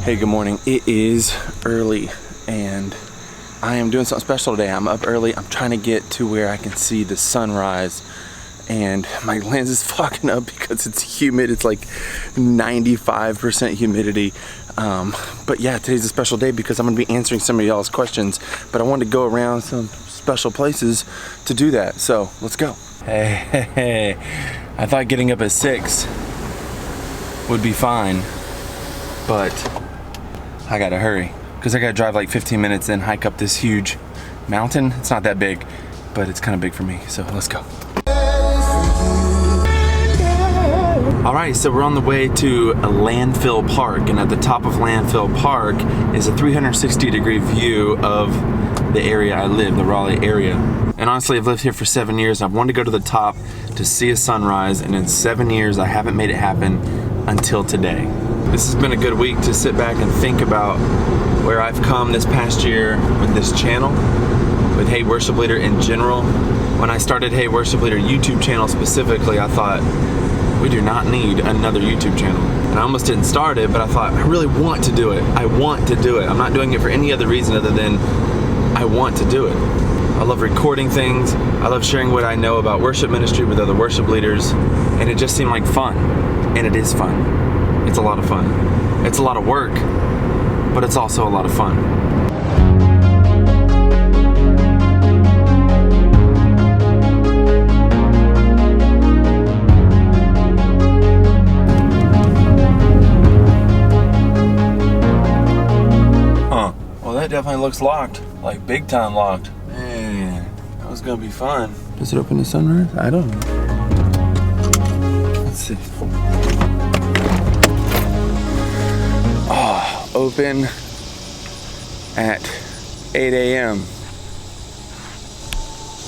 Hey, good morning. It is early and I am doing something special today. I'm up early. I'm trying to get to where I can see the sunrise, and my lens is fogging up because it's humid. It's like 95% humidity. But yeah, today's a special day because I'm gonna be answering some of y'all's questions, but I wanted to go around some special places to do that. So let's go. Hey, I thought getting up at 6 would be fine, but I gotta hurry because I gotta drive like 15 minutes and hike up this huge mountain. It's not that big, but it's kind of big for me, so let's go. All right, so we're on the way to a landfill park, and at the top of landfill park is a 360-degree view of the area I live, the Raleigh area. And honestly, I've lived here for 7 years, and I've wanted to go to the top to see a sunrise, and in 7 years, I haven't made it happen until today. This has been a good week to sit back and think about where I've come this past year with this channel, with Hey Worship Leader in general. When I started Hey Worship Leader YouTube channel specifically, I thought, we do not need another YouTube channel. And I almost didn't start it, but I thought, I really want to do it. I want to do it. I'm not doing it for any other reason other than I want to do it. I love recording things. I love sharing what I know about worship ministry with other worship leaders. And it just seemed like fun. And it is fun. It's a lot of fun. It's a lot of work, but it's also a lot of fun. Well, that definitely looks locked, like big time locked. Man, that was gonna be fun. Does it open to sunrise? I don't know. Let's see. Oh, open at 8 a.m.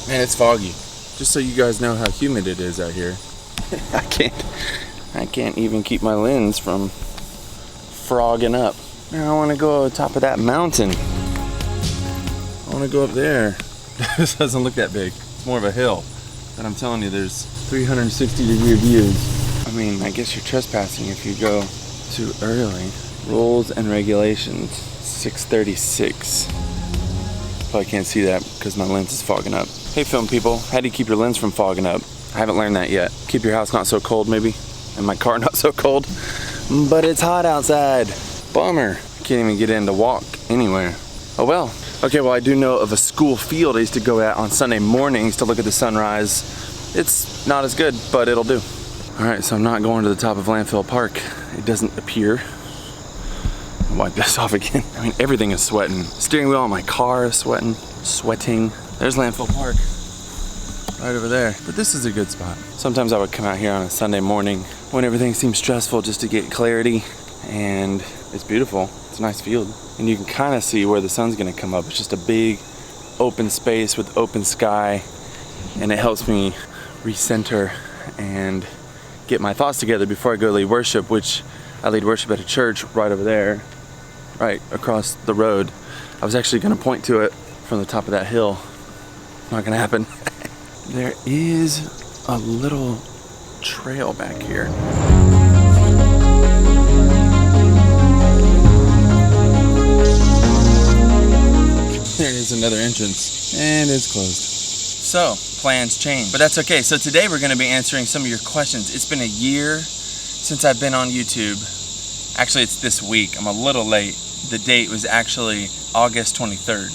Man, it's foggy. Just so you guys know how humid it is out here. I can't even keep my lens from frogging up. Now I want to go to the top of that mountain. I want to go up there. This doesn't look that big. It's more of a hill. But I'm telling you, there's 360-degree views. I mean, I guess you're trespassing if you go too early. Rules and regulations, 636. Probably can't see that because my lens is fogging up. Hey film people, how do you keep your lens from fogging up? I haven't learned that yet. Keep your house not so cold maybe, and my car not so cold. But it's hot outside. Bummer. I can't even get in to walk anywhere. Oh well. Okay, well I do know of a school field I used to go at on Sunday mornings to look at the sunrise. It's not as good, but it'll do. All right, so I'm not going to the top of Landfill Park. It doesn't appear. Wipe this off again. I mean, everything is sweating. The steering wheel on my car is sweating. There's Landfill Park, right over there. But this is a good spot. Sometimes I would come out here on a Sunday morning when everything seems stressful just to get clarity, and it's beautiful. It's a nice field. And you can kind of see where the sun's gonna come up. It's just a big open space with open sky, and it helps me recenter and get my thoughts together before I go lead worship, which I lead worship at a church right over there, right across the road. I was actually gonna point to it from the top of that hill. Not gonna happen. There is a little trail back here. There is another entrance, and it's closed. So, plans change, but that's okay. So today we're gonna be answering some of your questions. It's been a year since I've been on YouTube. Actually, it's this week. I'm a little late. The date was actually August 23rd.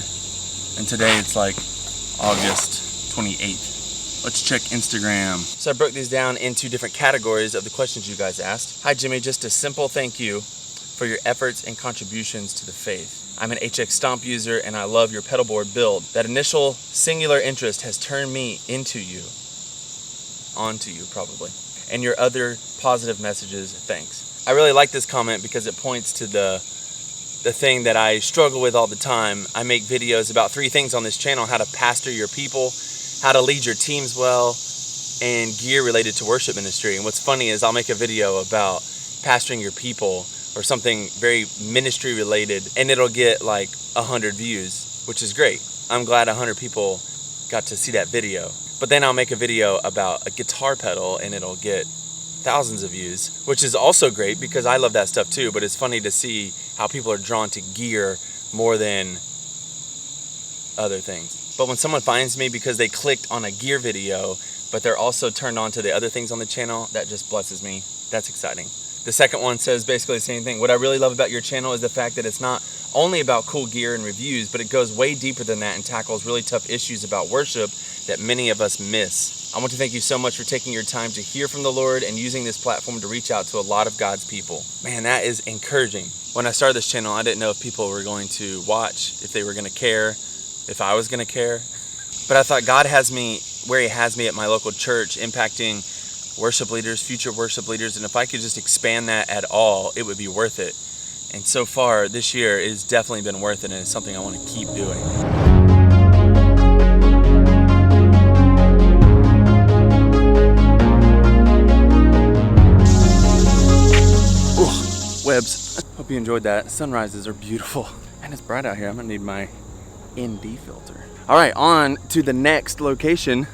And today it's like August 28th. Let's check Instagram. So I broke these down into different categories of the questions you guys asked. Hi Jimmy, just a simple thank you for your efforts and contributions to the faith. I'm an HX Stomp user and I love your pedalboard build. That initial singular interest has turned me into you. Onto you, probably. And your other positive messages, thanks. I really like this comment because it points to the the thing that I struggle with all the time. I make videos about 3 things on this channel: how to pastor your people, how to lead your teams well, and gear related to worship ministry. And what's funny is I'll make a video about pastoring your people or something very ministry related, and it'll get like 100 views, which is great. I'm glad 100 people got to see that video. But then I'll make a video about a guitar pedal and it'll get thousands of views, which is also great because I love that stuff too. But it's funny to see how people are drawn to gear more than other things. But when someone finds me because they clicked on a gear video, but they're also turned on to the other things on the channel, that just blesses me. That's exciting. The second one says basically the same thing. What I really love about your channel is the fact that it's not only about cool gear and reviews, but it goes way deeper than that and tackles really tough issues about worship that many of us miss. I want to thank you so much for taking your time to hear from the Lord and using this platform to reach out to a lot of God's people. Man, that is encouraging. When I started this channel, I didn't know if people were going to watch, if they were going to care, if I was going to care. But I thought God has me where He has me at my local church, impacting worship leaders, future worship leaders, and if I could just expand that at all, it would be worth it. And so far, this year has definitely been worth it, and it's something I want to keep doing. Ooh, webs. Hope you enjoyed that. Sunrises are beautiful, and it's bright out here. I'm gonna need my ND filter. All right, on to the next location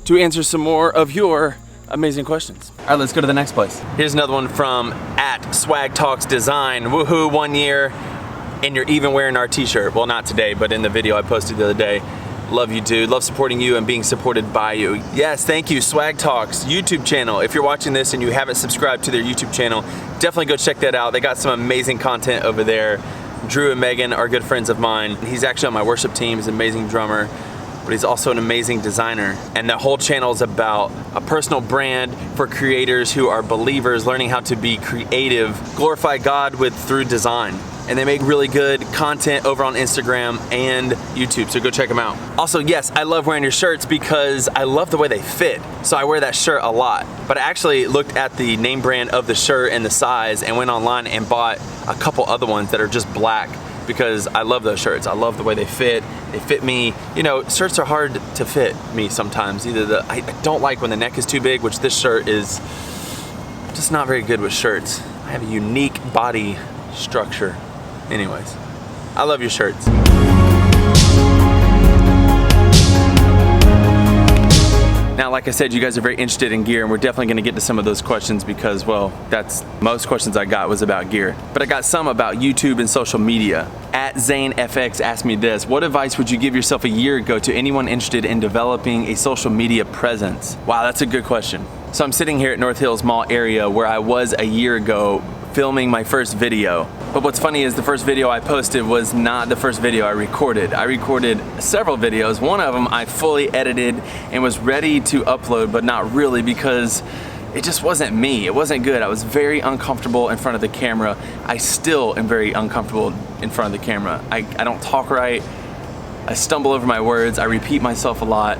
to answer some more of your amazing questions. All right, let's go to the next place. Here's another one from @SwagTalksDesign. Woohoo, 1 year, and you're even wearing our t-shirt. Well, not today, but in the video I posted the other day. Love you, dude. Love supporting you and being supported by you. Yes, thank you. Swag Talks YouTube channel. If you're watching this and you haven't subscribed to their YouTube channel, definitely go check that out. They got some amazing content over there. Drew and Megan are good friends of mine. He's actually on my worship team. He's an amazing drummer, but he's also an amazing designer. And the whole channel is about a personal brand for creators who are believers, learning how to be creative, glorify God through design. And they make really good content over on Instagram and YouTube, so go check them out. Also, yes, I love wearing your shirts because I love the way they fit. So I wear that shirt a lot. But I actually looked at the name brand of the shirt and the size and went online and bought a couple other ones that are just black because I love those shirts. I love the way they fit. They fit me. You know, shirts are hard to fit me sometimes. I don't like when the neck is too big, which this shirt is just not very good with shirts. I have a unique body structure. Anyways, I love your shirts. Now, like I said, you guys are very interested in gear, and we're definitely gonna get to some of those questions because, well, that's most questions I got was about gear. But I got some about YouTube and social media. @ZaneFX asked me this: what advice would you give yourself a year ago to anyone interested in developing a social media presence? Wow, that's a good question. So I'm sitting here at North Hills Mall area where I was a year ago filming my first video. But what's funny is the first video I posted was not the first video I recorded. I recorded several videos. One of them I fully edited and was ready to upload, but not really because it just wasn't me. It wasn't good. I was very uncomfortable in front of the camera. I still am very uncomfortable in front of the camera. I don't talk right. I stumble over my words. I repeat myself a lot.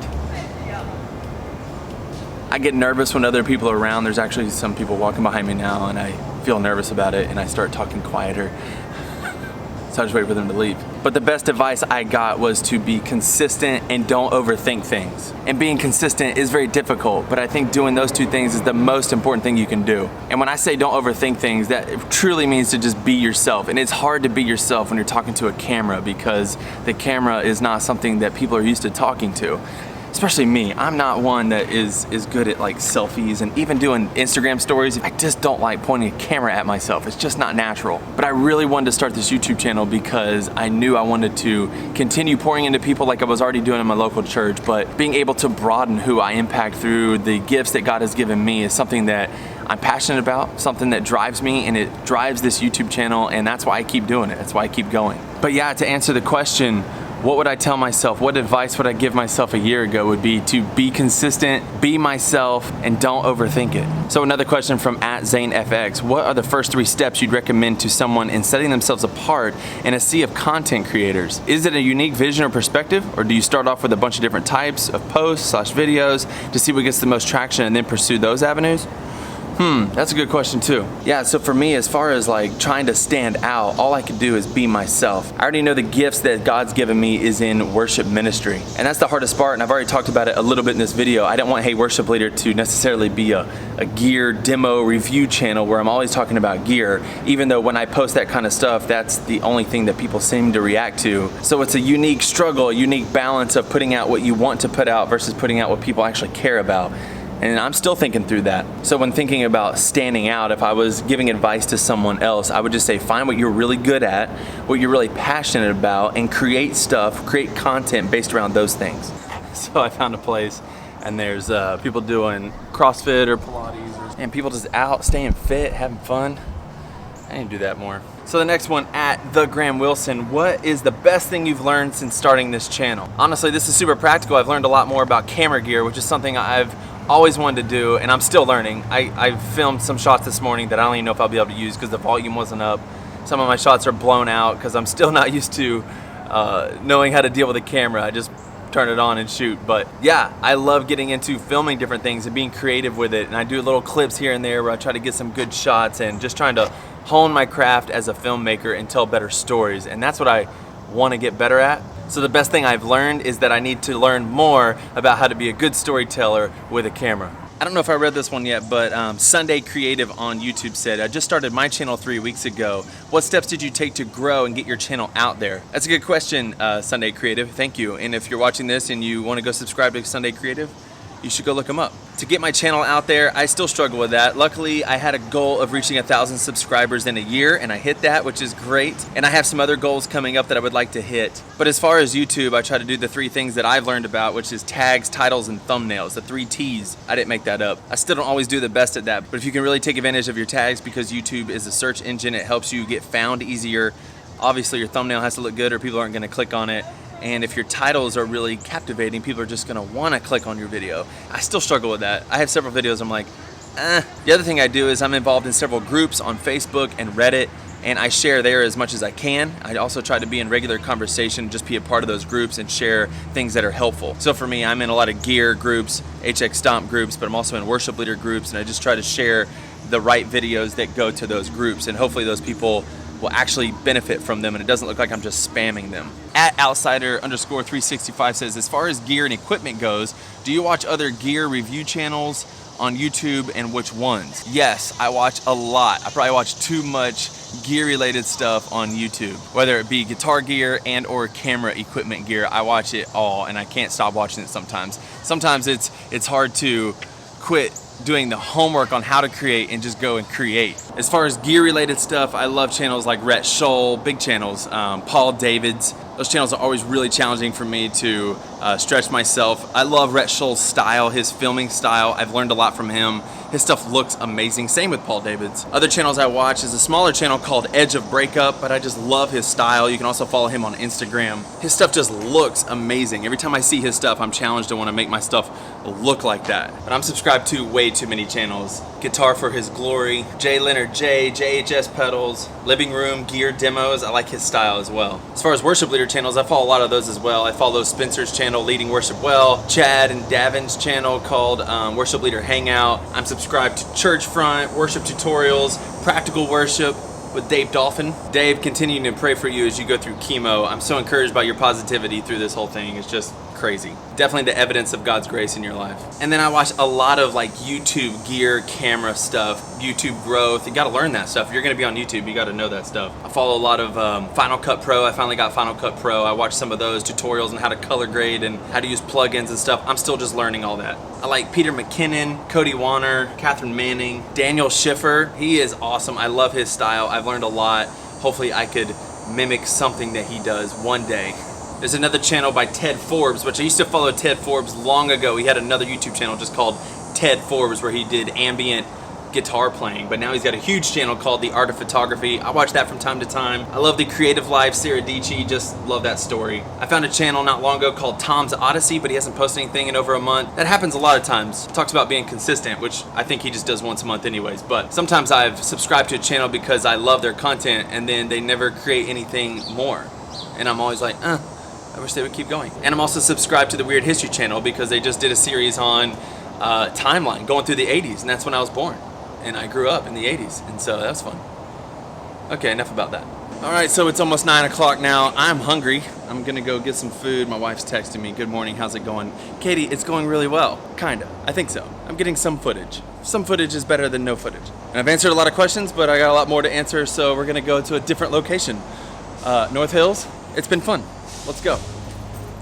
I get nervous when other people are around. There's actually some people walking behind me now and I feel nervous about it and I start talking quieter. So I just wait for them to leave. But the best advice I got was to be consistent and don't overthink things. And being consistent is very difficult, but I think doing those two things is the most important thing you can do. And when I say don't overthink things, that truly means to just be yourself. And it's hard to be yourself when you're talking to a camera because the camera is not something that people are used to talking to. Especially me. I'm not one that is good at like selfies and even doing Instagram stories. I just don't like pointing a camera at myself. It's just not natural. But I really wanted to start this YouTube channel because I knew I wanted to continue pouring into people like I was already doing in my local church, but being able to broaden who I impact through the gifts that God has given me is something that I'm passionate about, something that drives me, and it drives this YouTube channel, and that's why I keep doing it. That's why I keep going. But yeah, to answer the question, what would I tell myself? What advice would I give myself a year ago would be to be consistent, be myself, and don't overthink it. So another question from @ZaneFX. What are the first 3 steps you'd recommend to someone in setting themselves apart in a sea of content creators? Is it a unique vision or perspective, or do you start off with a bunch of different types of posts/videos to see what gets the most traction and then pursue those avenues? That's a good question too. Yeah, so for me, as far as like trying to stand out, all I could do is be myself. I already know the gifts that God's given me is in worship ministry. And that's the hardest part, and I've already talked about it a little bit in this video. I didn't want Hey Worship Leader to necessarily be a gear demo review channel where I'm always talking about gear, even though when I post that kind of stuff, that's the only thing that people seem to react to. So it's a unique struggle, a unique balance of putting out what you want to put out versus putting out what people actually care about. And I'm still thinking through that. So when thinking about standing out, if I was giving advice to someone else, I would just say find what you're really good at, what you're really passionate about, and create stuff, create content based around those things. So I found a place and there's people doing CrossFit or Pilates, and people just out staying fit, having fun. I need to do that more. So the next one, at the Graham Wilson, what is the best thing you've learned since starting this channel? Honestly, this is super practical. I've learned a lot more about camera gear, which is something I've always wanted to do, and I'm still learning. I filmed some shots this morning that I don't even know if I'll be able to use because the volume wasn't up. Some of my shots are blown out because I'm still not used to knowing how to deal with a camera. I just turn it on and shoot. But yeah, I love getting into filming different things and being creative with it, and I do little clips here and there where I try to get some good shots and just trying to hone my craft as a filmmaker and tell better stories, and that's what I want to get better at. So the best thing I've learned is that I need to learn more about how to be a good storyteller with a camera. I don't know if I read this one yet, but Sunday Creative on YouTube said, I just started my channel 3 weeks ago. What steps did you take to grow and get your channel out there? That's a good question, Sunday Creative. Thank you. And if you're watching this and you want to go subscribe to Sunday Creative, you should go look them up. To get my channel out there, I still struggle with that. Luckily, I had a goal of reaching 1,000 subscribers in a year, and I hit that, which is great. And I have some other goals coming up that I would like to hit. But as far as YouTube, I try to do the 3 things that I've learned about, which is tags, titles, and thumbnails, the 3 T's. I didn't make that up. I still don't always do the best at that, but if you can really take advantage of your tags, because YouTube is a search engine, it helps you get found easier. Obviously, your thumbnail has to look good or people aren't gonna click on it. And if your titles are really captivating, people are just gonna wanna click on your video. I still struggle with that. I have several videos I'm like, The other thing I do is I'm involved in several groups on Facebook and Reddit, and I share there as much as I can. I also try to be in regular conversation, just be a part of those groups and share things that are helpful. So for me, I'm in a lot of gear groups, HX Stomp groups, but I'm also in worship leader groups, and I just try to share the right videos that go to those groups, and hopefully those people will actually benefit from them and it doesn't look like I'm just spamming them. At Outsider_365 says, as far as gear and equipment goes, do you watch other gear review channels on YouTube, and which ones? Yes, I watch a lot. I probably watch too much gear related stuff on YouTube, whether it be guitar gear and or camera equipment gear. I watch it all and I can't stop watching it sometimes. Sometimes it's hard to quit doing the homework on how to create and just go and create. As far as gear related stuff, I love channels like Rhett Scholl, big channels, Paul David's. Those channels are always really challenging for me to stretch myself. I love Rhett Scholl's style, his filming style. I've learned a lot from him. His stuff looks amazing. Same with Paul David's. Other channels I watch is a smaller channel called Edge of Breakup, but I just love his style. You can also follow him on Instagram. His stuff just looks amazing. Every time I see his stuff, I'm challenged to want to make my stuff look like that. But I'm subscribed to way too many channels. Guitar for His Glory, J Leonard J, JHS Pedals, Living Room Gear Demos. I like his style as well. As far as worship leader channels, I follow a lot of those as well. I follow Spencer's channel, Leading Worship Well, Chad and Davin's channel called Worship Leader Hangout. I'm subscribed to Church Front, Worship Tutorials, Practical Worship with Dave Dolphin. Dave, continuing to pray for you as you go through chemo. I'm so encouraged by your positivity through this whole thing. It's just crazy. Definitely the evidence of God's grace in your life. And then I watch a lot of like YouTube gear, camera stuff, YouTube growth. You gotta learn that stuff. If you're gonna be on YouTube, you gotta know that stuff. I follow a lot of Final Cut Pro. I finally got Final Cut Pro. I watched some of those tutorials on how to color grade and how to use plugins and stuff. I'm still just learning all that. I like Peter McKinnon, Cody Warner, Catherine Manning, Daniel Schiffer. He is awesome. I love his style. I've learned a lot. Hopefully I could mimic something that he does one day. There's another channel by Ted Forbes, which I used to follow Ted Forbes long ago. He had another YouTube channel just called Ted Forbes where he did ambient guitar playing, but now he's got a huge channel called The Art of Photography. I watch that from time to time. I love The Creative Life, Sarah Dietschy, just love that story. I found a channel not long ago called Tom's Odyssey, but he hasn't posted anything in over a month. That happens a lot of times. Talks about being consistent, which I think he just does once a month anyways, but sometimes I've subscribed to a channel because I love their content and then they never create anything more. And I'm always like, I wish they would keep going. And I'm also subscribed to the Weird History channel because they just did a series on timeline, going through the 80s, and that's when I was born. and I grew up in the 80s, and so that was fun. Okay, enough about that. All right, so it's almost 9 o'clock now. I'm hungry. I'm gonna go get some food. My wife's texting me, good morning, how's it going? Katie, it's going really well, kinda, I think so. I'm getting some footage. Some footage is better than no footage. And I've answered a lot of questions, but I got a lot more to answer, so we're gonna go to a different location. North Hills, it's been fun. Let's go.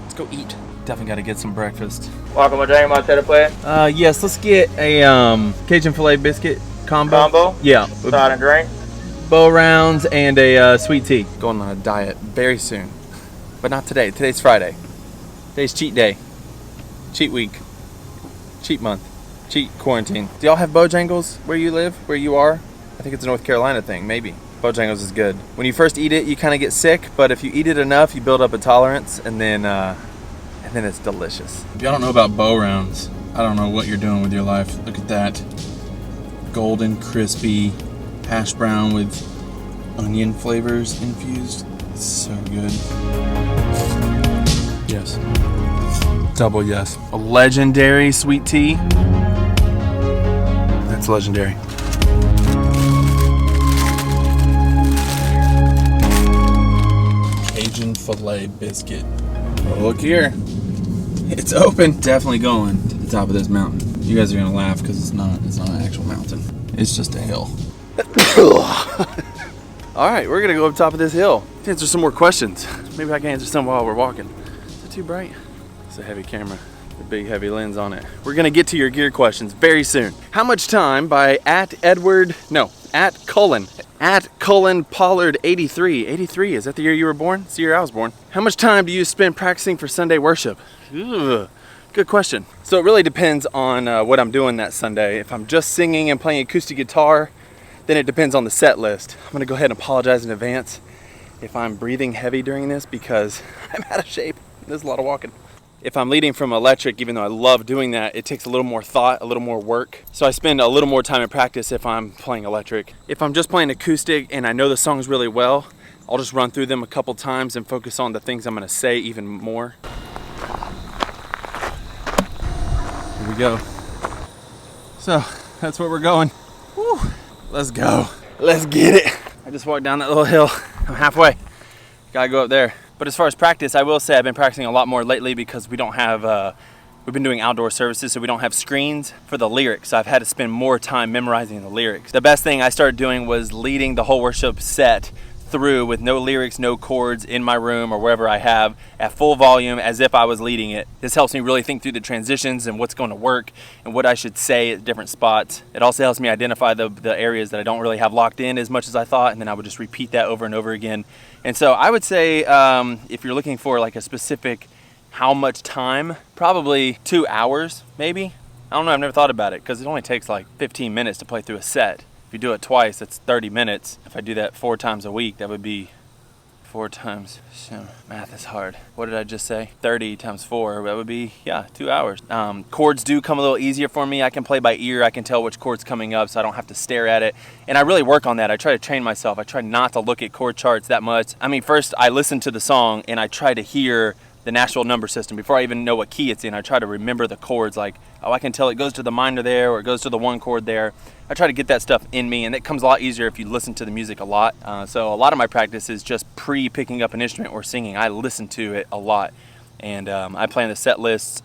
Let's go eat. Definitely gotta get some breakfast. Welcome to Dang Untitled Chapter. Yes, let's get a Cajun filet biscuit combo. Yeah. Side and drink. Bow rounds and a sweet tea. Going on a diet very soon, but not today. Today's Friday. Today's cheat day, cheat week, cheat month, cheat quarantine. Do y'all have Bojangles where you live, where you are? I think it's a North Carolina thing, maybe. Bojangles is good. When you first eat it, you kind of get sick, but if you eat it enough, you build up a tolerance, and then it's delicious. If y'all don't know about bow rounds, I don't know what you're doing with your life. Look at that, golden, crispy hash brown with onion flavors infused. It's so good. Yes. Double yes. A legendary sweet tea. That's legendary. Cajun filet biscuit. Oh, look here. It's open. Definitely going to the top of this mountain. You guys are gonna laugh because it's not an actual mountain. It's just a hill. All right, we're gonna go up top of this hill to answer some more questions. Maybe I can answer some while we're walking. Is it too bright? It's a heavy camera, the big heavy lens on it. We're gonna get to your gear questions very soon. How much time by at Cullen Pollard 83. 83, is that the year you were born? It's the year I was born. How much time do you spend practicing for Sunday worship? Ugh. Good question. So it really depends on what I'm doing that Sunday. If I'm just singing and playing acoustic guitar, then it depends on the set list. I'm gonna go ahead and apologize in advance if I'm breathing heavy during this because I'm out of shape. There's a lot of walking. If I'm leading from electric, even though I love doing that, it takes a little more thought, a little more work. So I spend a little more time in practice if I'm playing electric. If I'm just playing acoustic and I know the songs really well, I'll just run through them a couple times and focus on the things I'm gonna say even more. Here we go. So that's where we're going. Woo. Let's go. Let's get it. I just walked down that little hill. I'm halfway. Gotta go up there. But as far as practice, I will say I've been practicing a lot more lately because we don't have, we've been doing outdoor services, so we don't have screens for the lyrics. So I've had to spend more time memorizing the lyrics. The best thing I started doing was leading the whole worship set through with no lyrics, no chords in my room or wherever I have at full volume as if I was leading it. This helps me really think through the transitions and what's going to work and what I should say at different spots. It also helps me identify the areas that I don't really have locked in as much as I thought, and then I would just repeat that over and over again. And so I would say if you're looking for like a specific how much time, probably 2 hours maybe. I don't know, I've never thought about it because it only takes like 15 minutes to play through a set. If you do it twice, that's 30 minutes. If I do that 4 times a week, that would be 4 times, so math is hard. What did I just say? 30 times 4, that would be, yeah, 2 hours. Chords do come a little easier for me. I can play by ear. I can tell which chord's coming up so I don't have to stare at it. And I really work on that. I try to train myself. I try not to look at chord charts that much. I mean, first I listen to the song and I try to hear the Nashville number system. Before I even know what key it's in, I try to remember the chords, like, oh, I can tell it goes to the minor there or it goes to the 1 chord there. I try to get that stuff in me, and it comes a lot easier if you listen to the music a lot. So a lot of my practice is just pre-picking up an instrument or singing. I listen to it a lot, and I plan the set lists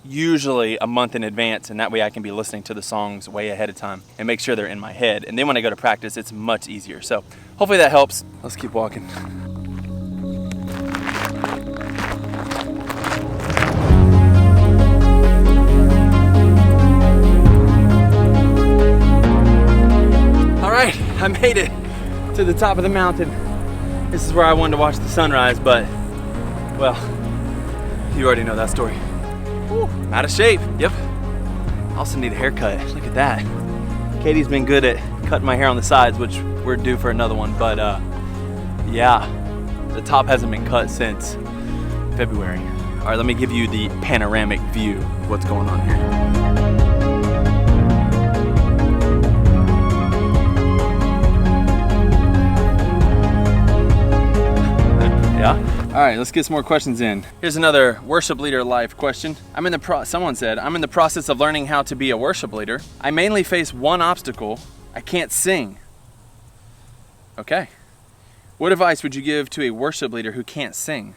usually a month in advance, and that way I can be listening to the songs way ahead of time and make sure they're in my head. And then when I go to practice, it's much easier. So hopefully that helps. Let's keep walking. I made it to the top of the mountain. This is where I wanted to watch the sunrise, but, well, you already know that story. Whew, out of shape, yep. I also need a haircut, look at that. Katie's been good at cutting my hair on the sides, which we're due for another one, but yeah, the top hasn't been cut since February. All right, let me give you the panoramic view of what's going on here. All right, let's get some more questions in. Here's another worship leader life question. Someone said, I'm in the process of learning how to be a worship leader. I mainly face one obstacle, I can't sing. Okay. What advice would you give to a worship leader who can't sing?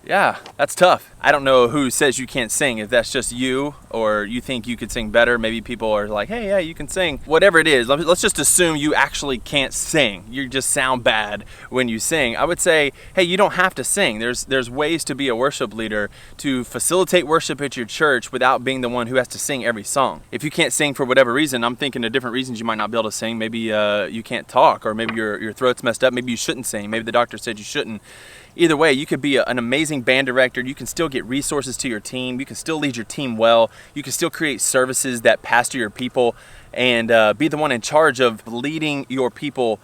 Yeah, that's tough. I don't know who says you can't sing, if that's just you or you think you could sing better. Maybe people are like, hey, yeah, you can sing. Whatever it is, let's just assume you actually can't sing. You just sound bad when you sing. I would say, hey, you don't have to sing. There's ways to be a worship leader to facilitate worship at your church without being the one who has to sing every song. If you can't sing for whatever reason, I'm thinking of different reasons you might not be able to sing. Maybe you can't talk, or maybe your throat's messed up. Maybe you shouldn't sing. Maybe the doctor said you shouldn't. Either way, you could be an amazing band director. You can still get resources to your team. You can still lead your team well. You can still create services that pastor your people and be the one in charge of leading your people.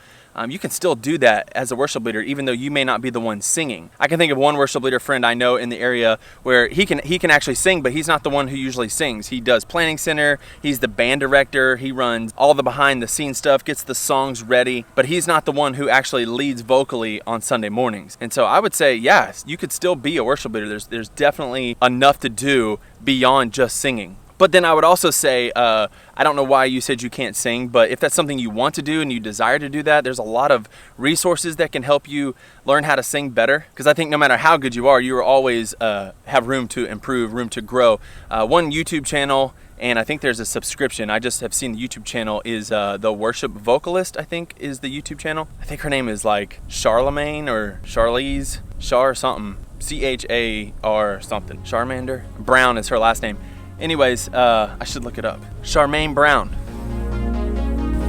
You can still do that as a worship leader, even though you may not be the one singing. I can think of one worship leader friend I know in the area where he can actually sing, but he's not the one who usually sings. He does planning center, he's the band director, he runs all the behind the scenes stuff, gets the songs ready, but he's not the one who actually leads vocally on Sunday mornings. And so I would say, yes, you could still be a worship leader. There's definitely enough to do beyond just singing. But then I would also say, I don't know why you said you can't sing, but if that's something you want to do and you desire to do that, there's a lot of resources that can help you learn how to sing better. Because I think no matter how good you are, you will always have room to improve, room to grow. One YouTube channel, and I think there's a subscription. I just have seen the YouTube channel is The Worship Vocalist, I think is the YouTube channel. I think her name is like Charlemagne or Charlize, Char something, C-H-A-R something. Charmander? Brown is her last name. Anyways, I should look it up. Charmaine Brown.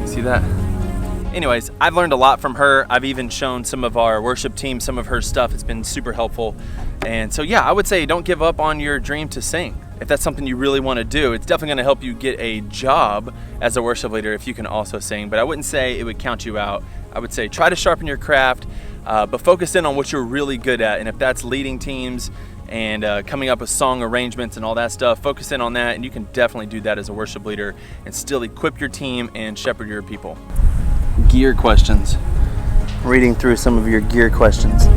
See that? Anyways, I've learned a lot from her. I've even shown some of our worship team some of her stuff. It's been super helpful. And so yeah, I would say don't give up on your dream to sing. If that's something you really want to do, it's definitely going to help you get a job as a worship leader if you can also sing. But I wouldn't say it would count you out. I would say try to sharpen your craft, but focus in on what you're really good at. And if that's leading teams and coming up with song arrangements and all that stuff, focus in on that, and you can definitely do that as a worship leader and still equip your team and shepherd your people. Gear questions. Reading through some of your gear questions.